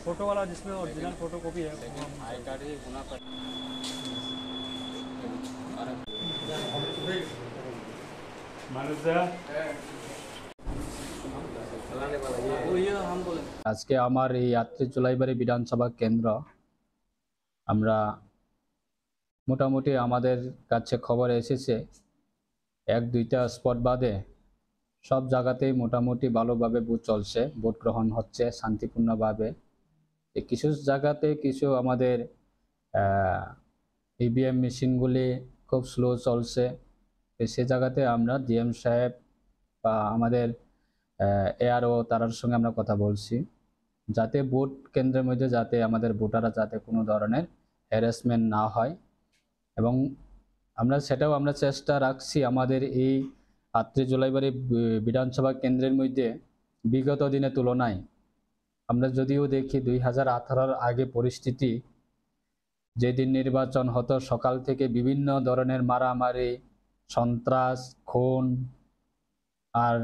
Photo वाला जिसमें original photo copy है वो हम आई कार्ड ही होना पर আজকে আমার এই আত্রে জুলাইবাড়ি বিধানসভা কেন্দ্র আমরা মোটামুটি আমাদের কাছে খবর এসেছে এক দুইটা স্পট বাদে সব জায়গাতেই মোটামুটি ভালোভাবে ভোট চলছে, ভোট গ্রহণ হচ্ছে শান্তিপূর্ণভাবে। কিছু জায়গাতে কিছু আমাদের ইভিএম মেশিনগুলি খুব স্লো চলছে, সে জায়গাতে আমরা ডিএম সাহেব বা আমাদের এআরও তার সঙ্গে আমরা কথা বলছি যাতে ভোট কেন্দ্রের মধ্যে যাতে আমাদের ভোটাররা যাতে কোনো ধরনের হ্যারাসমেন্ট না হয়, এবং সেটাও আমরা চেষ্টা রাখছি। আমাদের এই আত্রে জুলাইবাড়ি বিধানসভা কেন্দ্রের মধ্যে বিগত দিনের তুলনায় আমরা যদিও দেখি 2018-র আগে পরিস্থিতি, যেদিন নির্বাচন হতো সকাল থেকে বিভিন্ন ধরনের মারামারি, সন্ত্রাস, খুন আর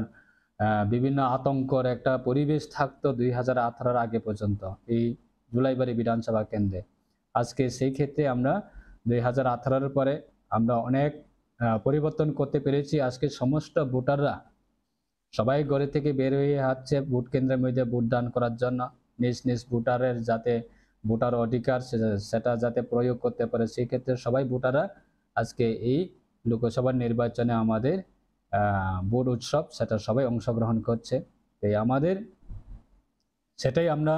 বিভিন্ন আতঙ্কর একটা পরিবেশ থাকতো 2018-র আগে পর্যন্ত এই জুলাইবাড়ি বিধানসভা কেন্দ্রে। আজকে সেই ক্ষেত্রে আমরা 2018-র পরে আমরা অনেক পরিবর্তন করতে পেরেছি। আজকে সমস্ত ভোটাররা সবাই ঘরে থেকে বের হয়ে আসছে ভোট কেন্দ্রের মধ্যে ভোটদান করার জন্য, নিজ নিজ ভোটারের যাতে ভোটার অধিকার সেটা যাতে প্রয়োগ করতে পারে, সেই ক্ষেত্রে সবাই ভোটাররা আজকে এই লোকসভা নির্বাচনে আমাদের ভোট উৎসব সেটা সবাই অংশগ্রহণ করছে। তাই আমাদের সেটাই আমরা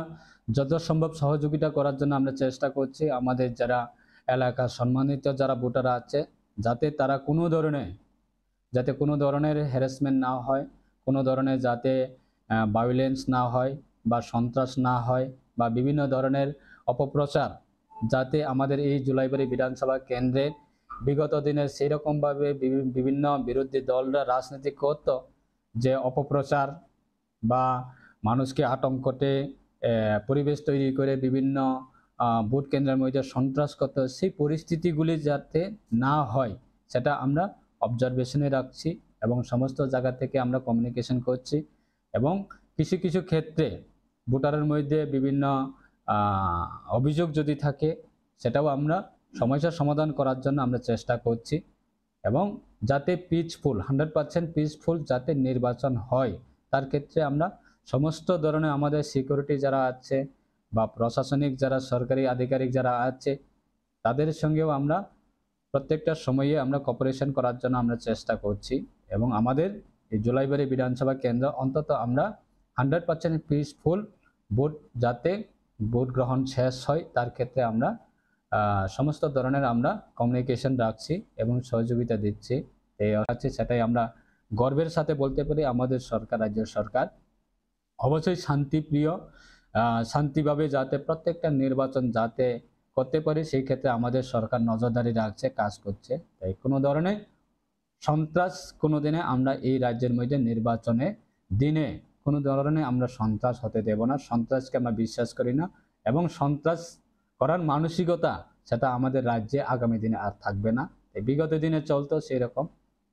যত সম্ভব সহযোগিতা করার জন্য আমরা চেষ্টা করছি। আমাদের যারা এলাকার সম্মানিত যারা ভোটাররা আছে যাতে তারা কোনো ধরনের হ্যারাসমেন্ট না হয়, কোনো ধরনের যাতে ভায়োলেন্স না হয় বা সন্ত্রাস না হয় বা বিভিন্ন ধরনের অপপ্রচার যাতে আমাদের এই জুলাইবাড়ি বিধানসভা কেন্দ্রে বিগত দিনে সেই রকমভাবে বিভিন্ন বিরোধী দলরা রাজনীতি করত, যে অপপ্রচার বা মানুষকে আতঙ্কতে পরিবেশ তৈরি করে বিভিন্ন ভোট কেন্দ্রের মধ্যে সন্ত্রাস করত, সেই পরিস্থিতিগুলি যাতে না হয় সেটা আমরা অবজারভেশনে রাখছি এবং সমস্ত জায়গা থেকে আমরা কমিউনিকেশন করছি। এবং কিছু কিছু ক্ষেত্রে ভোটারের মধ্যে বিভিন্ন অভিযোগ যদি থাকে সেটাও আমরা সমস্যার সমাধান করার জন্য আমরা চেষ্টা করছি, এবং যাতে পিসফুল 100% পিসফুল যাতে নির্বাচন হয় তার ক্ষেত্রে আমরা সমস্ত ধরনের আমাদের সিকিউরিটি যারা আছে বা প্রশাসনিক যারা সরকারি আধিকারিক যারা আছে তাদের সঙ্গেও আমরা প্রত্যেকটা সময়ে আমরা কোঅপারেশন করার জন্য আমরা চেষ্টা করছি। এবং আমাদের এই জুলাইবাড়ি বিধানসভা কেন্দ্র অন্তত আমরা 100% পিসফুল ভোট যাতে ভোট গ্রহণ শেষ হয় তার ক্ষেত্রে আমরা সমস্ত ধরনের আমরা কমিউনিকেশন রাখছি এবং সহযোগিতা দিচ্ছি। এই আছে সেটাই আমরা গর্বের সাথে বলতে পারি আমাদের সরকার, রাজ্য সরকার অবশ্যই শান্তিপ্রিয়, শান্তিভাবে যাতে প্রত্যেকটা নির্বাচন যাতে করতে পারি সেই ক্ষেত্রে আমাদের সরকার নজরদারি রাখছে, কাজ করছে। তাই কোনো ধরনের সন্ত্রাস কোনো দিনে আমরা এই রাজ্যের মধ্যে নির্বাচনে দিনে কোনো ধরনের আমরা সন্ত্রাস হতে দেব না, সন্ত্রাসকে আমরা বিশ্বাস করি না, এবং সন্ত্রাস করার মানসিকতা সেটা আমাদের রাজ্যে আগামী দিনে আর থাকবে না। বিগত দিনে চলতো সেই রকম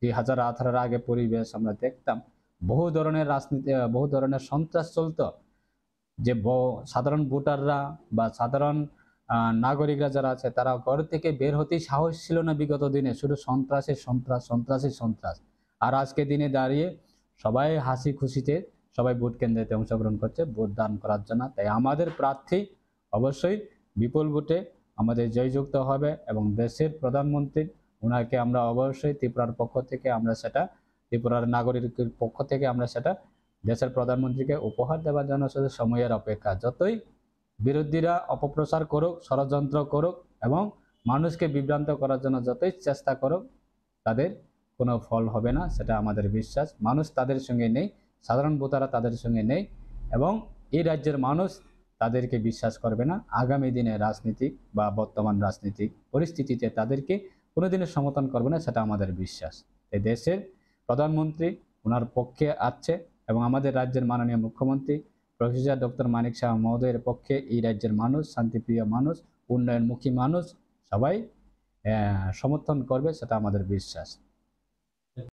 2018-র আগে পরিবেশ আমরা দেখতাম, বহু ধরনের রাজনীতি, বহু ধরনের সন্ত্রাস চলতো, যে সাধারণ ভোটাররা বা সাধারণ নাগরিকরা যারা আছে তারা ঘর থেকে বের হতেই সাহস ছিল না বিগত দিনে, শুধু সন্ত্রাস। আর আজকে দিনে দাঁড়িয়ে সবাই হাসি খুশিতে সবাই ভোট কেন্দ্রেতে অংশগ্রহণ করছে ভোট দান করার জন্য। তাই আমাদের প্রার্থী অবশ্যই বিপুল ভোটে আমাদের জয়যুক্ত হবে, এবং দেশের প্রধানমন্ত্রী ওনাকে আমরা অবশ্যই ত্রিপুরার পক্ষ থেকে আমরা সেটা, ত্রিপুরার নাগরিকের পক্ষ থেকে আমরা সেটা দেশের প্রধানমন্ত্রীকে উপহার দেওয়ার জন্য শুধু সময়ের অপেক্ষা। যতই বিরোধীরা অপপ্রচার করুক, ষড়যন্ত্র করুক এবং মানুষকে বিভ্রান্ত করার জন্য যতই চেষ্টা করুক, তাদের কোনো ফল হবে না, সেটা আমাদের বিশ্বাস। মানুষ তাদের সঙ্গে নেই, সাধারণ ভোটাররা তাদের সঙ্গে নেই, এবং এই রাজ্যের মানুষ তাদেরকে বিশ্বাস করবে না। আগামী দিনে রাজনীতিক বা বর্তমান রাজনীতিক পরিস্থিতিতে তাদেরকে কোনোদিনও সমর্থন করবে না, সেটা আমাদের বিশ্বাস। এই দেশের প্রধানমন্ত্রী ওনার পক্ষে আছে, এবং আমাদের রাজ্যের মাননীয় মুখ্যমন্ত্রী প্রফেসর ডক্টর মানিক সাহা মহোদয়ের পক্ষে এই রাজ্যের মানুষ, শান্তিপ্রিয় মানুষ, উন্নয়নমুখী মানুষ সবাই সমর্থন করবে, সেটা আমাদের বিশ্বাস।